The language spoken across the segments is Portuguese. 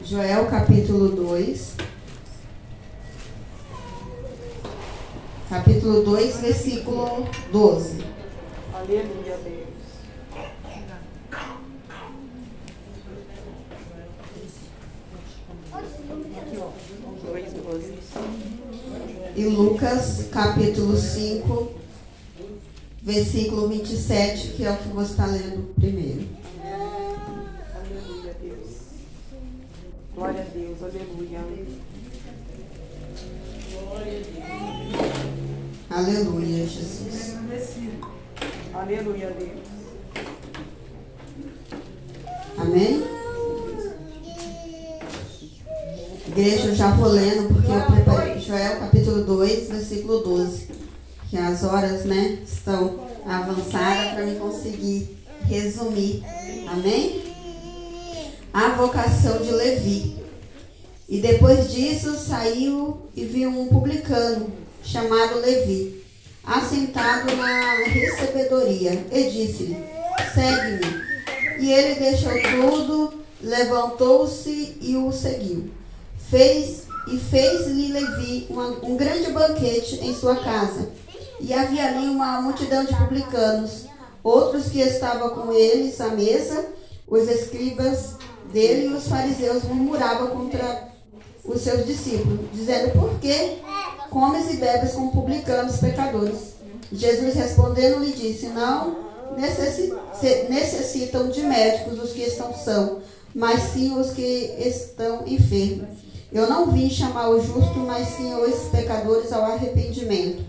Joel capítulo 2. Capítulo 2, versículo 12. Aleluia, Deus. E Lucas capítulo 5, versículo 27, que é o que você está lendo primeiro. Aleluia, Deus. Glória a Deus, aleluia. Aleluia, Jesus. Aleluia, Deus. Amém? Igreja, eu já vou lendo, porque eu preparei Joel capítulo 2, versículo 12. Que as horas, né, estão avançadas para me conseguir resumir. Amém? A vocação de Levi. E depois disso saiu e viu um publicano chamado Levi, assentado na recebedoria, e disse-lhe: segue-me. E ele deixou tudo, levantou-se e o seguiu. Fez-lhe Levi um grande banquete em sua casa. E havia ali uma multidão de publicanos, outros que estavam com eles à mesa. Os escribas dele e os fariseus murmuravam contra os seus discípulos, dizendo: por que comes e bebes com publicanos pecadores? Jesus respondendo lhe disse: não necessitam de médicos os que estão sãos, mas sim os que estão enfermos. Eu não vim chamar o justo, mas sim os pecadores ao arrependimento.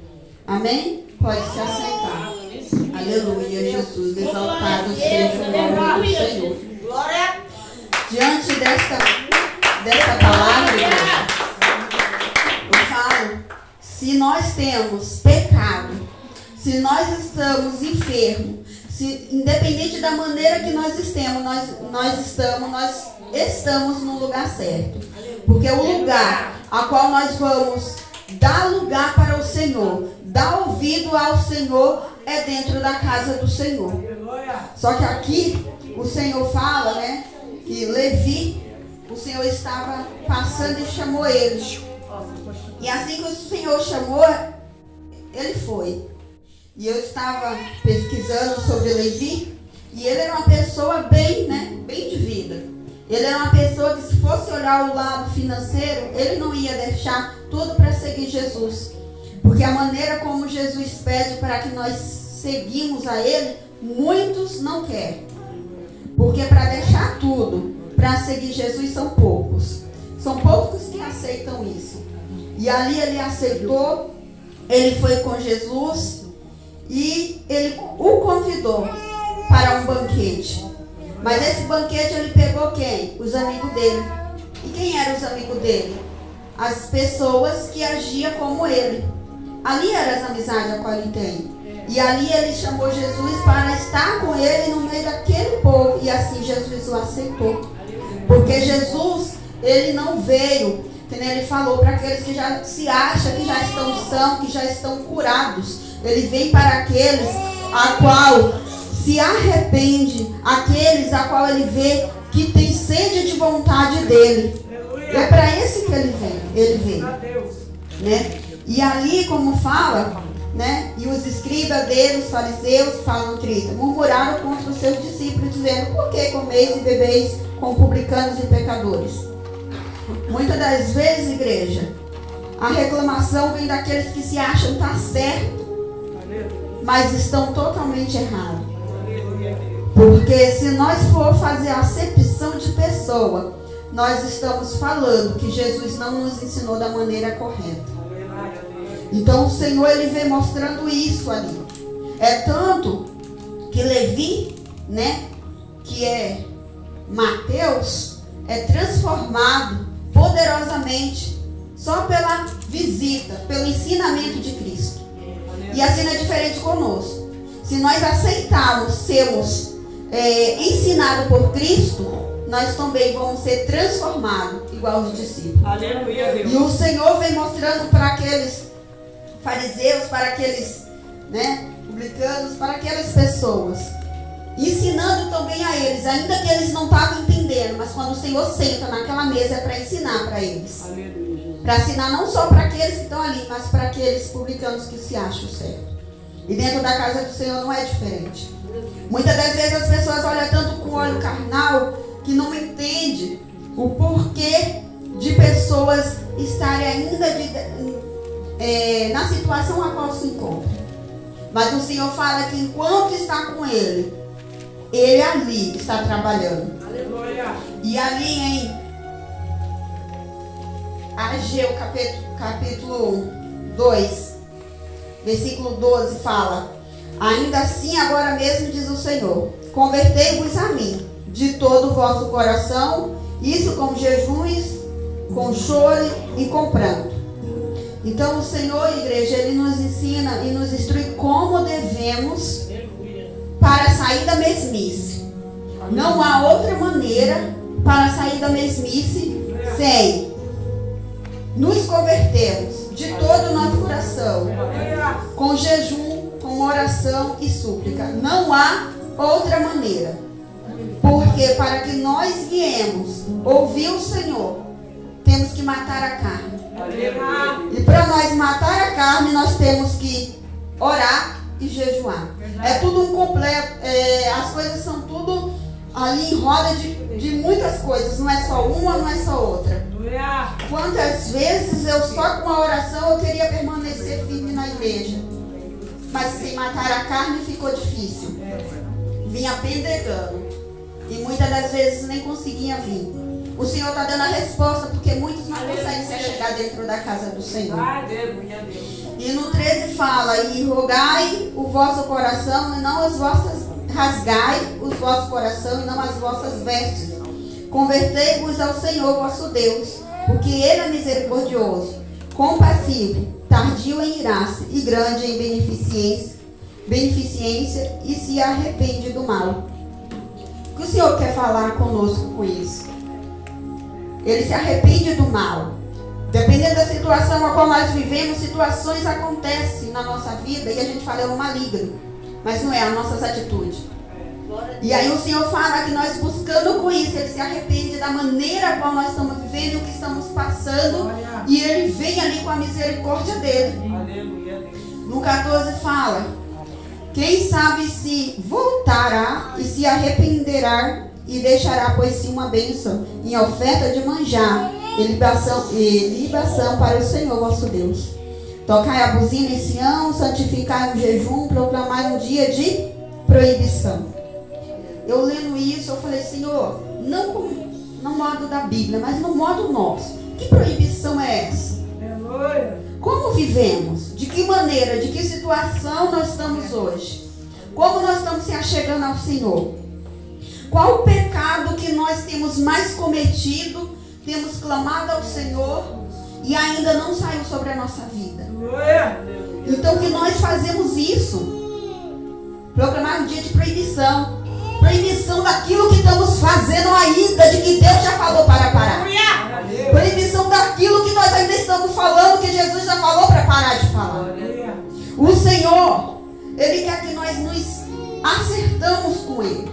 Amém? Pode se assentar. Aleluia, Jesus. Exaltado seja o nome do Senhor. Diante desta palavra, eu falo, se nós temos pecado, se nós estamos enfermos, independente da maneira que nós estamos no lugar certo. Porque o lugar a qual nós vamos dar lugar para o Senhor, dar ouvido ao Senhor, é dentro da casa do Senhor. Só que aqui o Senhor fala, né, que Levi, o Senhor estava passando e chamou ele. E assim que o Senhor chamou, ele foi. E eu estava pesquisando sobre Levi, e ele era uma pessoa bem de vida. Ele era uma pessoa que, se fosse olhar o lado financeiro, ele não ia deixar tudo para seguir Jesus. Porque a maneira como Jesus pede para que nós seguimos a ele, muitos não querem. Porque para deixar tudo para seguir Jesus são poucos. São poucos que aceitam isso. E ali ele aceitou, ele foi com Jesus e ele o convidou para um banquete. Mas esse banquete ele pegou quem? Os amigos dele. E quem eram os amigos dele? As pessoas que agiam como ele. Ali eram as amizades a qual ele tem. E ali ele chamou Jesus para estar com ele no meio daquele povo. E assim Jesus o aceitou. Porque Jesus, ele não veio, que nem ele falou, para aqueles que já se acham que já estão sãos, que já estão curados. Ele vem para aqueles a qual se arrepende, aqueles a qual ele vê que tem sede de vontade dele. É para esse que ele veio, né? E ali, como fala, né? E os escribas dele, os fariseus, falam 30, murmuraram contra os seus discípulos, dizendo: por que comeis e bebeis com publicanos e pecadores? Muitas das vezes, igreja, a reclamação vem daqueles que se acham estar certo, mas estão totalmente errados. Porque se nós for fazer a acepção de pessoa, nós estamos falando que Jesus não nos ensinou da maneira correta. Então o Senhor, ele vem mostrando isso ali. É tanto que Levi, né, que é Mateus, é transformado poderosamente só pela visita, pelo ensinamento de Cristo. E assim não é diferente conosco. Se nós aceitarmos sermos ensinados por Cristo, nós também vamos ser transformados igual os discípulos. Aleluia, Deus. E o Senhor vem mostrando para aqueles fariseus, para aqueles, né, publicanos, para aquelas pessoas, ensinando também a eles, ainda que eles não estavam entendendo, mas mas quando o Senhor senta naquela mesa é para ensinar para eles. Para ensinar não só para aqueles que estão ali, mas para aqueles publicanos que se acham certo. E dentro da casa do Senhor não é diferente. Muitas das vezes as pessoas olham tanto com o olho carnal que não entendem o porquê de pessoas estarem ainda na situação a qual se encontram. Mas o Senhor fala que enquanto está com ele ali está trabalhando. Aleluia. E ali em Ageu capítulo 2, versículo 12 fala: ainda assim agora mesmo diz o Senhor, convertei-vos a mim de todo o vosso coração, isso com jejuns, com choro e com pranto. Então o Senhor, igreja, Ele nos ensina e nos instrui como devemos para sair da mesmice. Não há outra maneira para sair da mesmice sem nos convertermos de todo o nosso coração, com jejum, com oração e súplica. Não há outra maneira. Porque para que nós viemos ouvir o Senhor, temos que matar a carne. E para nós matar a carne, nós temos que orar e jejuar. É tudo um completo. As coisas são tudo ali em roda de muitas coisas. Não é só uma, não é só outra. Quantas vezes eu só com a oração eu queria permanecer firme na igreja, mas sem matar a carne ficou difícil. Vinha pendegando. E muitas das vezes nem conseguia vir. O Senhor está dando a resposta, porque muitos não conseguem se chegar dentro da casa do Senhor. E no 13 fala: e rogai o vosso coração e não as vossas, rasgai os vossos coração e não as vossas vestes. Convertei-vos ao Senhor vosso Deus, porque Ele é misericordioso, compassivo, tardio em irar-se e grande em beneficência, e se arrepende do mal. O que o Senhor quer falar conosco com isso? Ele se arrepende do mal. Dependendo da situação a qual nós vivemos, situações acontecem na nossa vida e a gente fala é um maligno, mas não é as nossas atitudes. E aí o Senhor fala que nós buscando com isso, Ele se arrepende da maneira a qual nós estamos vivendo e o que estamos passando, e Ele vem ali com a misericórdia dEle. No 14 fala: quem sabe se voltará e se arrependerá e deixará pois sim uma bênção em oferta de manjar e libação para o Senhor vosso Deus. Tocai a buzina em Sião, santificai um jejum, proclamai um dia de proibição. Eu lendo isso, eu falei: Senhor, não no modo da Bíblia, mas no modo nosso. Que proibição é essa? Como vivemos? De que maneira? De que situação nós estamos hoje? Como nós estamos se achegando ao Senhor? Qual o pecado que nós temos mais cometido, temos clamado ao Senhor e ainda não saiu sobre a nossa vida? Então que nós fazemos isso. Proclamar um dia de proibição. Proibição daquilo que estamos fazendo ainda, de que Deus já falou para parar. Proibição daquilo que nós ainda estamos falando, que Jesus já falou para parar de falar. O Senhor, Ele quer que nós nos acertamos com Ele.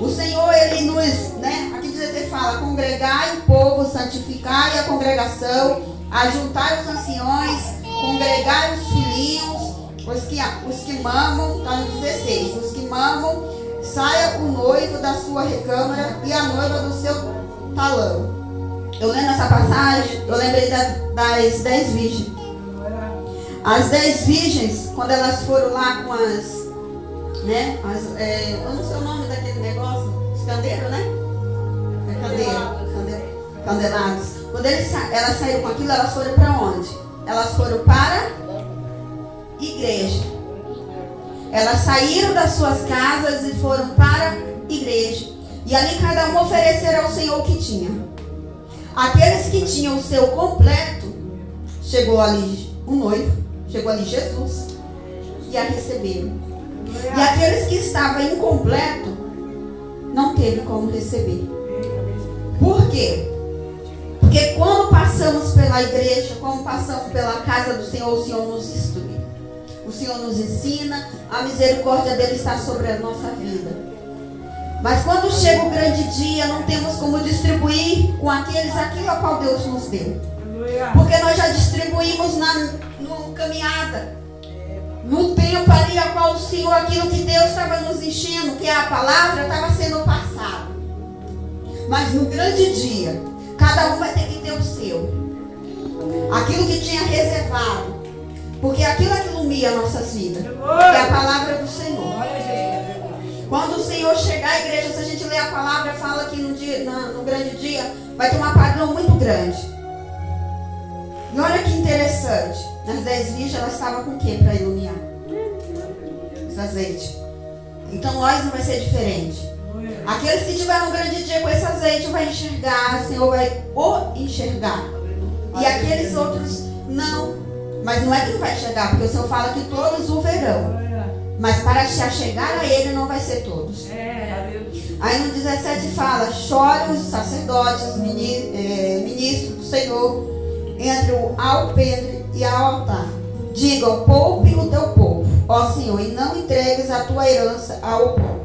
O Senhor, Ele nos, aqui 16 fala: congregai o povo, santificai a congregação, ajuntai os anciões, congregai os filhinhos, os que mamam, está no 16, os que mamam, saia o noivo da sua recâmara e a noiva do seu talão. Eu lendo essa passagem, eu lembrei das 10 virgens. As 10 virgens, quando elas foram lá com eu não sei o nome daquele negócio, os candeiros, né? Candelados. Quando elas saíram com aquilo, elas foram para onde? Elas foram para a igreja. Elas saíram das suas casas e foram para a igreja. E ali cada um ofereceram ao Senhor o que tinha. Aqueles que tinham o seu completo, chegou ali o noivo, chegou ali Jesus, e a receberam. E aqueles que estavam incompleto, não teve como receber. Por quê? Porque quando passamos pela igreja, quando passamos pela casa do Senhor, o Senhor nos instrui. O Senhor nos ensina, a misericórdia dele está sobre a nossa vida. Mas quando chega o grande dia, não temos como distribuir com aqueles aquilo a qual Deus nos deu. Porque nós já distribuímos no caminhada, no tempo ali a qual o Senhor, aquilo que Deus estava nos enchendo, que é a palavra, estava sendo passado. Mas no grande dia, cada um vai ter que ter o seu. Aquilo que tinha reservado. Porque aquilo é que ilumina nossas vidas. É a palavra do Senhor. Quando o Senhor chegar à igreja, se a gente ler a palavra, fala que no grande dia vai ter um apagão muito grande. E olha que interessante. Nas 10 virgens, ela estava com o que para iluminar? Esse azeite. Então nós não vai ser diferente. Aqueles que tiveram um grande dia com esse azeite vai enxergar, o Senhor vai o enxergar. E aqueles outros não. Mas não é que não vai enxergar, porque o Senhor fala que todos o verão. Mas para se achegar a Ele não vai ser todos. Aí no 17 fala: chore os sacerdotes, ministros do Senhor, entre o alpendre e ao altar. Digam: poupe o teu povo, ó Senhor, e não entregues a tua herança ao povo,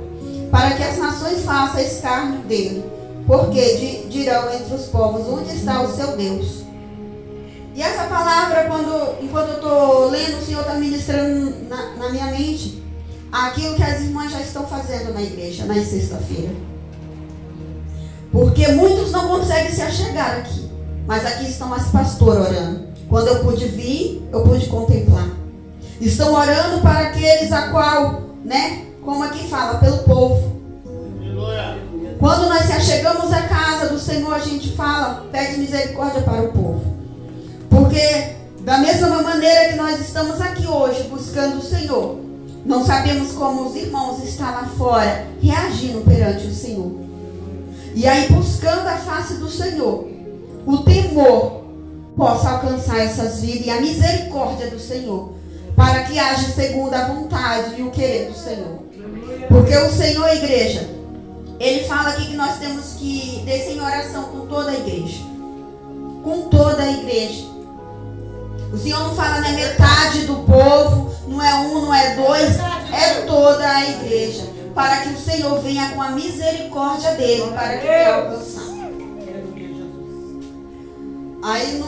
para que as nações façam escárnio dele. Porque dirão entre os povos: onde está o seu Deus? E essa palavra, enquanto eu estou lendo, o Senhor está ministrando na minha mente aquilo que as irmãs já estão fazendo na igreja, na sexta-feira. Porque muitos não conseguem se achegar aqui. Mas aqui estão as pastoras orando. Quando eu pude vir, eu pude contemplar. Estão orando para aqueles a qual, como aqui fala, pelo povo. Quando nós se achegamos à casa do Senhor, a gente fala, pede misericórdia para o povo. Porque da mesma maneira que nós estamos aqui hoje buscando o Senhor, não sabemos como os irmãos estão lá fora reagindo perante o Senhor. E aí buscando a face do Senhor, o temor possa alcançar essas vidas e a misericórdia do Senhor, para que haja segundo a vontade e o querer do Senhor. Porque o Senhor, igreja, Ele fala aqui que nós temos que descer em oração com toda a igreja. Com toda a igreja. O Senhor não fala na metade do povo, não é um, não é dois, é toda a igreja. Para que o Senhor venha com a misericórdia dele, para que venha alcançar. Aí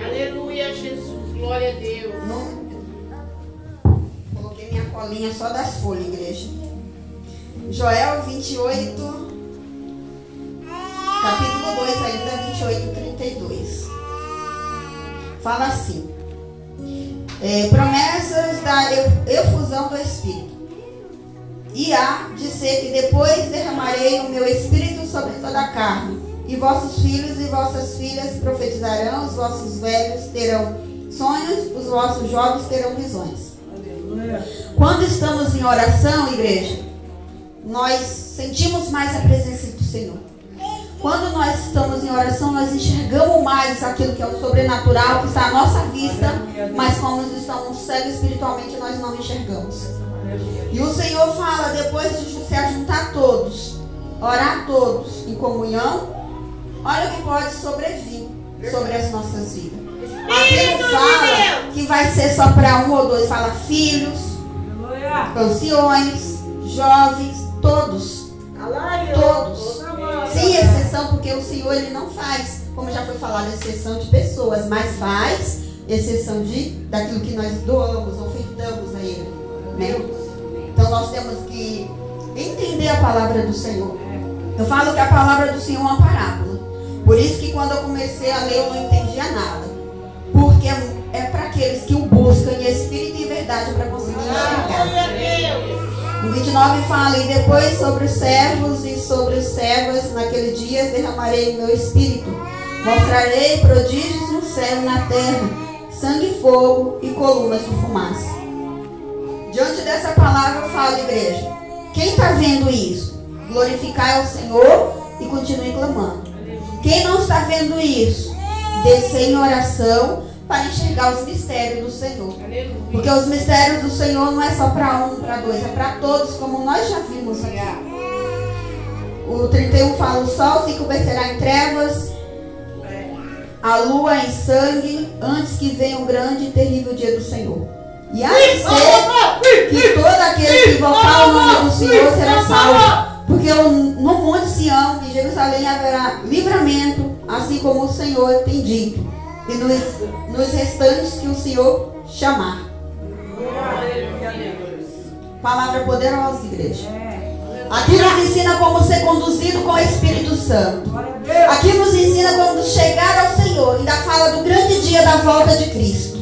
Aleluia, Jesus, glória a Deus. Coloquei minha colinha só das folhas, igreja. Joel 28, capítulo 2 ainda, 28, 32. Fala assim: promessas da efusão do Espírito. E há de ser que depois derramarei o meu Espírito sobre toda a carne, e vossos filhos e vossas filhas profetizarão, os vossos velhos terão sonhos, os vossos jovens terão visões. Quando estamos em oração, igreja, nós sentimos mais a presença do Senhor. Quando nós estamos em oração, nós enxergamos mais aquilo que é o sobrenatural, que está à nossa vista, mas como nós estamos cegos espiritualmente, nós não enxergamos. E o Senhor fala, depois de se ajuntar todos, orar todos em comunhão, olha o que pode sobrevir sobre as nossas vidas. Aqui não fala que vai ser só para um ou dois, fala filhos, anciões, jovens, todos. Todos. Sem exceção, porque o Senhor ele não faz, como já foi falado, exceção de pessoas, mas faz exceção daquilo que nós doamos, ofertamos a Ele. Né? Então nós temos que entender a palavra do Senhor. Eu falo que a palavra do Senhor é uma parábola. Por isso que quando eu comecei a ler eu não entendia nada. Porque é para aqueles que o buscam em espírito e verdade para conseguir enxergar. No 29 fala: e depois sobre os servos e sobre os servas naqueles dias derramarei o meu espírito. Mostrarei prodígios no céu e na terra, sangue e fogo e colunas de fumaça. Diante dessa palavra eu falo, igreja, quem está vendo isso? Glorificai ao Senhor e continue clamando. Quem não está vendo isso? Descer em oração para enxergar os mistérios do Senhor. Porque os mistérios do Senhor não é só para um, para dois, é para todos, como nós já vimos aqui. O 31 fala: o sol se converterá em trevas, a lua em sangue, antes que venha o grande e terrível dia do Senhor. E a ser que todo aquele que invocar o nome do Senhor será salvo. Porque no Monte Sião, em Jerusalém, haverá livramento, assim como o Senhor tem dito. E nos restantes que o Senhor chamar. Palavra poderosa, igreja. Aqui nos ensina como ser conduzido com o Espírito Santo. Aqui nos ensina como chegar ao Senhor. Ainda fala do grande dia da volta de Cristo.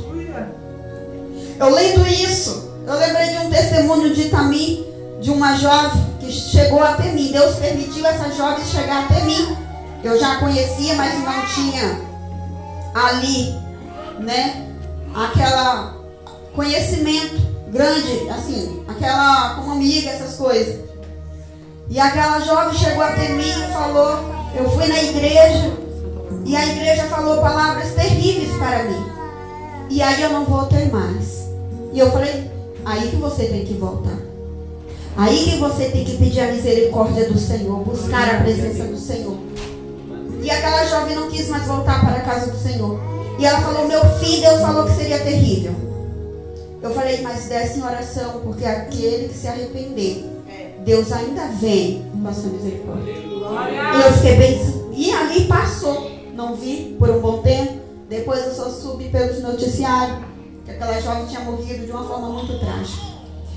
Eu lendo isso, eu lembrei de um testemunho de Itami, de uma jovem que chegou até mim. Deus permitiu essa jovem chegar até mim. Eu já a conhecia, mas não tinha ali, né, aquela conhecimento grande, assim, aquela como amiga, essas coisas. E aquela jovem chegou até mim e falou, eu fui na igreja e a igreja falou palavras terríveis para mim. E aí eu não voltei mais. E eu falei, aí que você tem que voltar. Aí que você tem que pedir a misericórdia do Senhor, buscar a presença do Senhor. E aquela jovem não quis mais voltar para a casa do Senhor. E ela falou, meu filho, Deus falou que seria terrível. Eu falei, mas desce em oração, porque aquele que se arrepender, Deus ainda vem com a sua misericórdia. E eu fiquei bem, e ali passou. Não vi por um bom tempo. Depois eu só subi pelos noticiários que aquela jovem tinha morrido de uma forma muito trágica.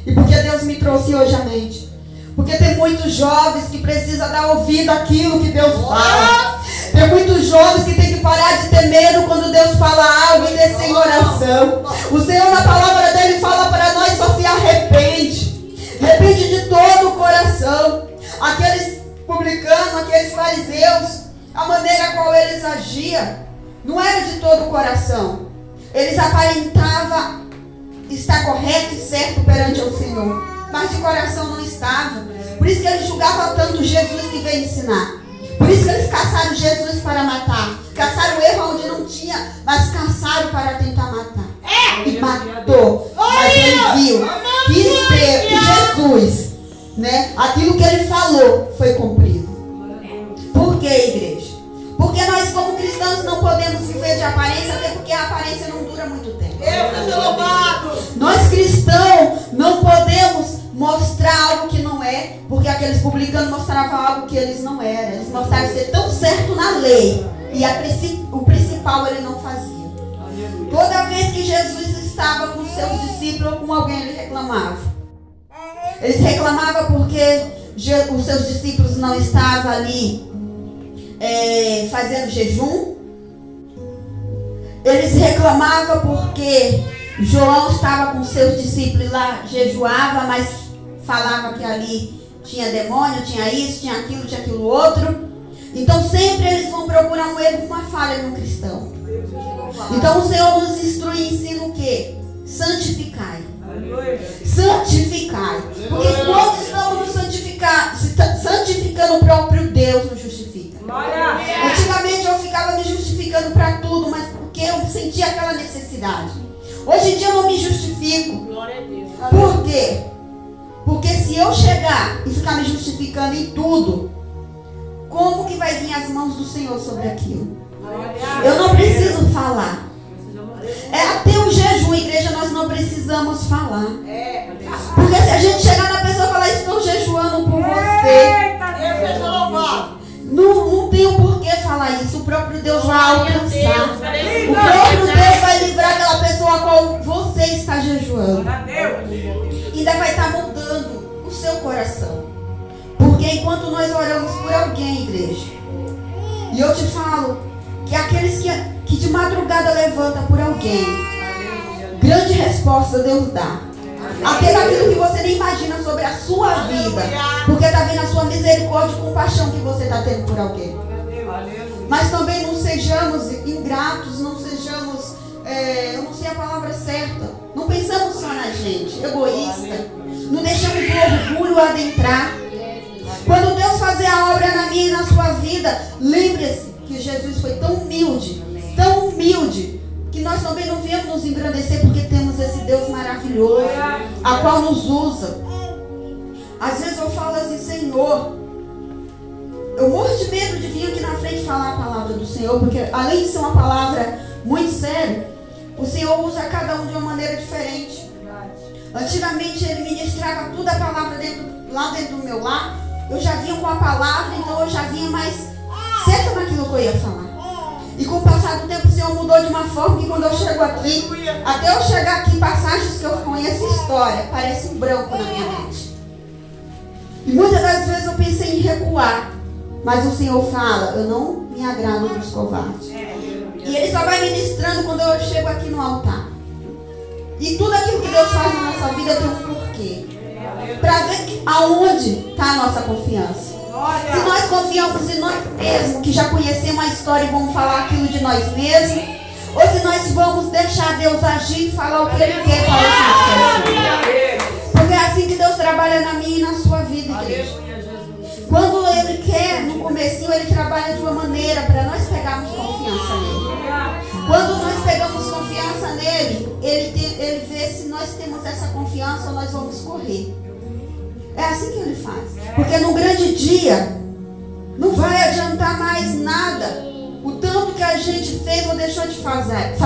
E porque Deus me trouxe hoje à mente? Porque tem muitos jovens que precisam dar ouvido àquilo que Deus fala. Tem muitos jovens que tem que parar de ter medo quando Deus fala algo e descer em oração. O Senhor na palavra dele fala para nós, só se arrepende. Arrepende de todo o coração. Aqueles publicanos, aqueles fariseus, a maneira qual eles agiam, não era de todo o coração. Eles aparentavam estar correto e certo perante o Senhor, mas de coração não estava. Por isso que eles julgavam tanto Jesus que veio ensinar. Por isso que eles caçaram Jesus para matar. Caçaram o erro onde não tinha, mas caçaram para tentar matar. E matou. Mas ele viu que Jesus, né, aquilo que ele falou foi cumprido. Por que, igreja? Porque nós como cristãos não podemos viver de aparência, até porque a aparência não dura muito tempo. Nós cristãos não podemos mostrar algo que não é, porque aqueles publicanos mostravam algo que eles não eram. Eles mostravam ser tão certo na lei, e o principal ele não fazia. Toda vez que Jesus estava com seus discípulos ou com alguém, ele reclamava. Eles reclamavam porque os seus discípulos não estavam ali fazendo jejum. Eles reclamavam porque João estava com seus discípulos lá, jejuava, mas falava que ali tinha demônio, tinha isso, tinha aquilo outro. Então sempre eles vão procurar um erro, uma falha no cristão. Então o Senhor nos instrui e ensina o quê? Santificai. Santificai. Porque quando estamos nos santificando, o próprio Deus nos justifica. Antigamente eu ficava me justificando para tudo, mas porque eu sentia aquela necessidade. Hoje em dia eu não me justifico. Por quê? Porque se eu chegar e ficar me justificando em tudo, como que vai vir as mãos do Senhor sobre aquilo? Eu não preciso falar. Até o jejum, igreja, nós não precisamos falar. Porque se a gente chegar na pessoa e falar, estou jejuando por você, não tem o porquê falar isso. O próprio Deus vai alcançar. O próprio Deus vai livrar aquela pessoa a qual você está jejuando. Ainda vai estar mudando o seu coração. Porque enquanto nós oramos por alguém, igreja, e eu te falo que aqueles que de madrugada levanta por alguém, grande resposta Deus dá. Até daquilo que você nem imagina sobre a sua vida. Porque está vendo a sua misericórdia e compaixão que você está tendo por alguém. Mas também não sejamos ingratos, não sejamos, eu não sei a palavra certa, não pensamos só na gente, egoísta. Não deixamos o orgulho adentrar. Quando Deus fazer a obra na minha e na sua vida, lembre-se que Jesus foi tão humilde, que nós também não viemos nos engrandecer, porque temos esse Deus maravilhoso, a qual nos usa. Às vezes eu falo assim, Senhor, eu morro de medo de vir aqui na frente falar a palavra do Senhor, porque além de ser uma palavra muito séria, o Senhor usa cada um de uma maneira diferente. Antigamente ele ministrava toda a palavra lá dentro do meu lar. Eu já vinha com a palavra, então eu já vinha mais certa naquilo que eu ia falar. E com o passar do tempo o Senhor mudou de uma forma que quando eu chego aqui, até eu chegar aqui em passagens que eu conheço história, parece um branco na minha mente. E muitas das vezes eu pensei em recuar, mas o Senhor fala, eu não me agrado dos covardes. E Ele só vai ministrando quando eu chego aqui no altar. E tudo aquilo que Deus faz na nossa vida tem um porquê. Para ver aonde está a nossa confiança. Se nós confiamos em nós mesmos, que já conhecemos a história e vamos falar aquilo de nós mesmos, ou se nós vamos deixar Deus agir e falar o que Ele quer para os nossos. Porque é assim que Deus trabalha na minha e na sua vida, igreja. Quando Ele quer, no comecinho, Ele trabalha de uma maneira para nós pegarmos confiança nele. Quando nós pegamos confiança nele, Ele vê se nós temos essa confiança ou nós vamos correr. É assim que Ele faz. Porque no grande dia, não vai adiantar mais nada. O tanto que a gente fez ou deixou de fazer.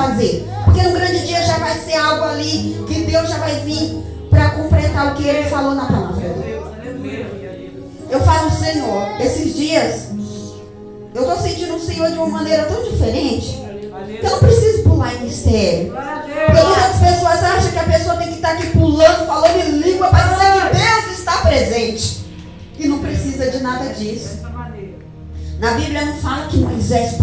Porque no grande dia já vai ser algo ali que Deus já vai vir para completar o que Ele falou na palavra dele. Eu falo, Senhor, esses dias, eu estou sentindo o Senhor de uma maneira tão diferente, que eu não preciso pular em mistério. Porque muitas pessoas acham que a pessoa tem que estar aqui pulando, falando em língua, para dizer que Deus está presente. E não precisa de nada disso. Na Bíblia não fala que Moisés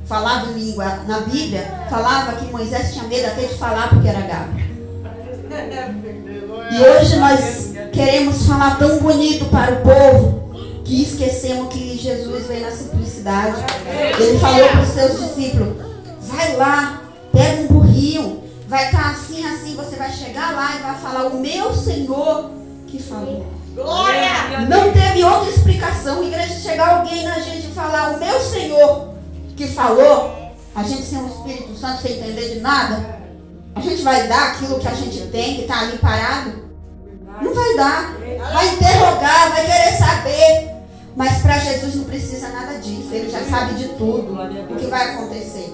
falava em língua. Na Bíblia falava que Moisés tinha medo até de falar porque era gago. E hoje nós queremos falar tão bonito para o povo que esquecemos que Jesus veio na simplicidade. Ele falou para os seus discípulos, vai lá, pega um burrinho, vai estar assim, assim, você vai chegar lá e vai falar o meu Senhor que falou. Glória! Não teve outra explicação. Igreja, chegar alguém na gente e falar o meu Senhor que falou, a gente sem o Espírito Santo, sem entender de nada, a gente vai dar aquilo que a gente tem, que está ali parado? Não vai dar. Vai interrogar, vai querer saber. Mas para Jesus não precisa nada disso. Ele já sabe de tudo o que vai acontecer.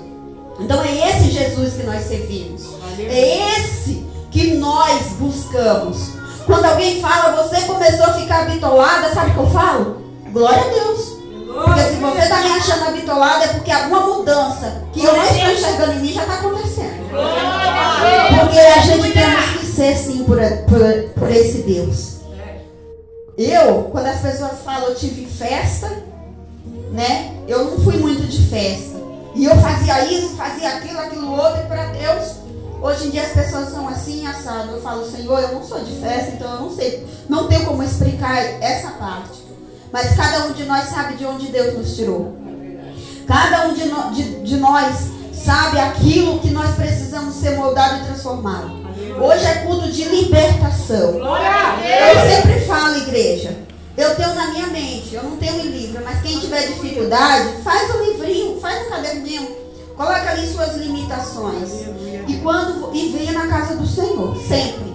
Então é esse Jesus que nós servimos. É esse que nós buscamos. Quando alguém fala, você começou a ficar bitolada, sabe o que eu falo? Glória a Deus. Porque se você está me achando bitolada é porque alguma mudança que eu não estou enxergando em mim já está acontecendo. Porque a gente temos que ser sim por esse Deus. Quando as pessoas falam, eu tive festa, né? Eu não fui muito de festa. E eu fazia isso, fazia aquilo outro, e para Deus, hoje em dia as pessoas são assim, assado. Eu falo, Senhor, eu não sou de festa, então eu não sei, não tenho como explicar essa parte. Mas cada um de nós sabe de onde Deus nos tirou. Cada um de nós sabe aquilo que nós precisamos ser moldado e transformado. Hoje é culto de libertação. Eu sempre falo, igreja, eu tenho na minha mente, eu não tenho em livro, mas quem tiver dificuldade, faz um livrinho, faz um caderninho, coloca ali suas limitações. E venha na casa do Senhor, sempre.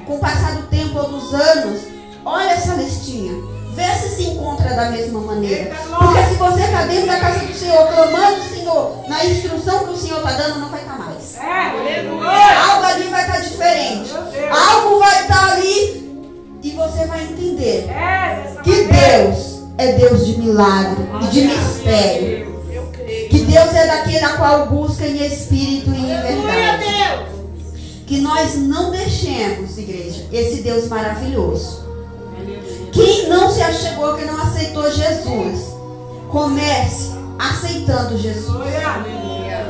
Com o passar do tempo ou dos anos, olha essa listinha. Vê se encontra da mesma maneira. Porque se você está dentro da casa do Senhor, clamando o Senhor, na instrução que o Senhor está dando, não vai estar mais. Algo ali vai estar diferente. Algo vai estar ali e você vai entender que Deus é Deus de milagre e de mistério. Que Deus é daquele a qual busca em espírito e em verdade. Que nós não deixemos, igreja, esse Deus maravilhoso. Quem não se achegou, quem não aceitou Jesus, comece aceitando Jesus.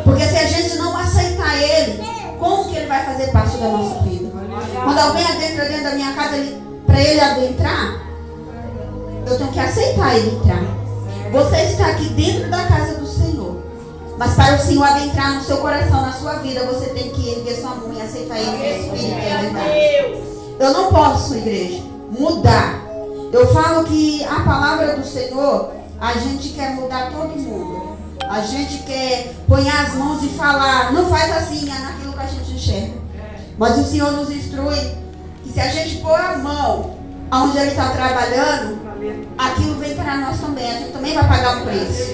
Porque se a gente não aceitar Ele, como que Ele vai fazer parte da nossa vida? Quando alguém adentra dentro da minha casa, para Ele adentrar, eu tenho que aceitar Ele entrar. Você está aqui dentro da casa do Senhor, mas para o Senhor adentrar no seu coração, na sua vida, você tem que erguer sua mão e aceitar Ele no Espírito e em verdade. Eu não posso, igreja, mudar. Eu falo que a palavra do Senhor, a gente quer mudar todo mundo. A gente quer pôr as mãos e falar, não faz assim, é naquilo que a gente enxerga. Mas o Senhor nos instrui que se a gente pôr a mão onde Ele está trabalhando, aquilo vem para nós também. A gente também vai pagar um preço.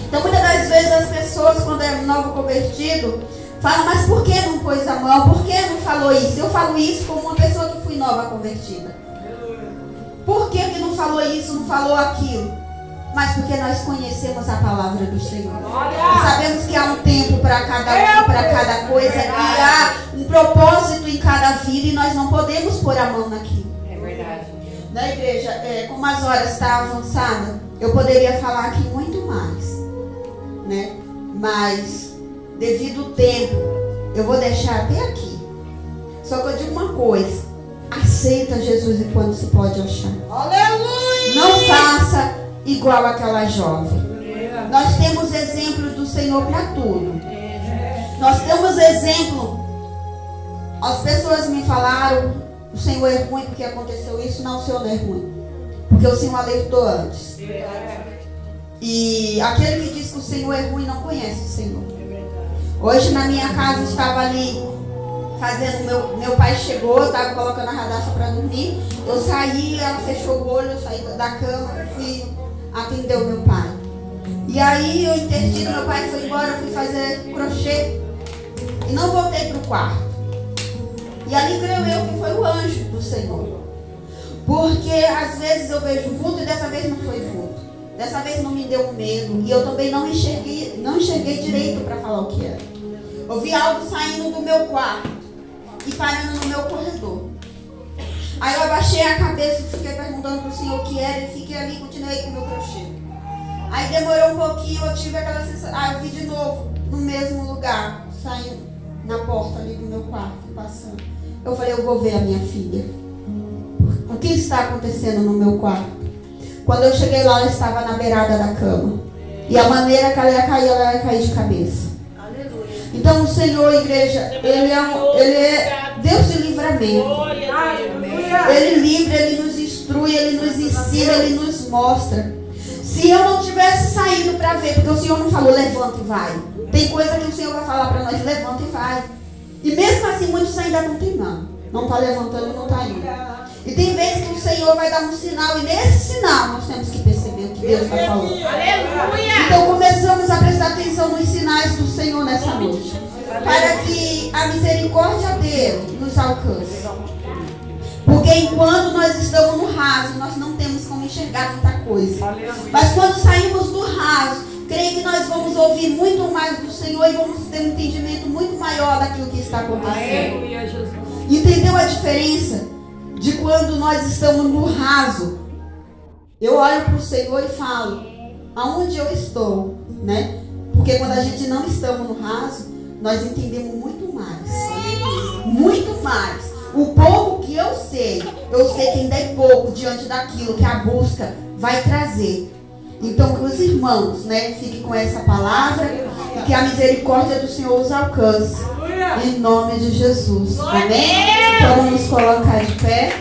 Então muitas das vezes as pessoas, quando é novo convertido, Fala, mas por que não pôs a mão? Por que não falou isso? Eu falo isso como uma pessoa que fui nova convertida. Por que não falou isso, não falou aquilo? Mas porque nós conhecemos a palavra do Senhor. E sabemos que há um tempo para cada coisa. E há um propósito em cada vida. E nós não podemos pôr a mão naquilo. É verdade. Na igreja, como as horas estão avançadas, eu poderia falar aqui muito mais, né? Mas, devido ao tempo, eu vou deixar até aqui. Só que eu digo uma coisa: aceita Jesus enquanto se pode achar. Aleluia! Não faça igual aquela jovem. Nós temos exemplos do Senhor para tudo. Nós temos exemplo. As pessoas me falaram: o Senhor é ruim porque aconteceu isso. Não, o Senhor não é ruim, porque o Senhor alertou antes. E aquele que diz que o Senhor é ruim não conhece o Senhor. Hoje na minha casa estava ali fazendo, meu pai chegou, eu estava colocando a radassa para dormir. Eu saí, ela fechou o olho, eu saí da cama, fui atender o meu pai. E aí eu interdito, meu pai foi embora, eu fui fazer crochê e não voltei para o quarto. E ali creio eu que foi o anjo do Senhor. Porque às vezes eu vejo vulto e dessa vez não foi vulto. Dessa vez não me deu medo. E eu também não enxerguei direito para falar o que era. Eu vi algo saindo do meu quarto e parando no meu corredor. Aí eu abaixei a cabeça e fiquei perguntando para o Senhor o que era. E fiquei ali e continuei com o meu crochê. Aí demorou um pouquinho, eu tive aquela sensação. Eu vi de novo no mesmo lugar, saindo na porta ali do meu quarto, passando. Eu falei, eu vou ver a minha filha. O que está acontecendo no meu quarto? Quando eu cheguei lá, ela estava na beirada da cama. E a maneira que ela ia cair de cabeça. Aleluia. Então o Senhor, igreja, Ele é Deus de livramento. Ele livra, Ele nos instrui, Ele nos ensina, Ele nos mostra. Se eu não tivesse saído para ver, porque o Senhor não falou, levanta e vai. Tem coisa que o Senhor vai falar para nós, levanta e vai. E mesmo assim, muitos ainda não tem não. Não está levantando e não está indo. E tem vezes que o Senhor vai dar um sinal, e nesse sinal nós temos que perceber o que Deus está falando. Aleluia! Então começamos a prestar atenção nos sinais do Senhor nessa noite, para que a misericórdia dele nos alcance. Porque enquanto nós estamos no raso, nós não temos como enxergar muita coisa. Mas quando saímos do raso, creio que nós vamos ouvir muito mais do Senhor e vamos ter um entendimento muito maior daquilo que está acontecendo. Entendeu a diferença? De quando nós estamos no raso, eu olho para o Senhor e falo, aonde eu estou, né? Porque quando a gente não estamos no raso, nós entendemos muito mais. Muito mais. O pouco que eu sei que ainda é pouco diante daquilo que a busca vai trazer. Então que os irmãos, né, fiquem com essa palavra e que a misericórdia do Senhor os alcance. Em nome de Jesus. Amém? Então vamos colocar de pé.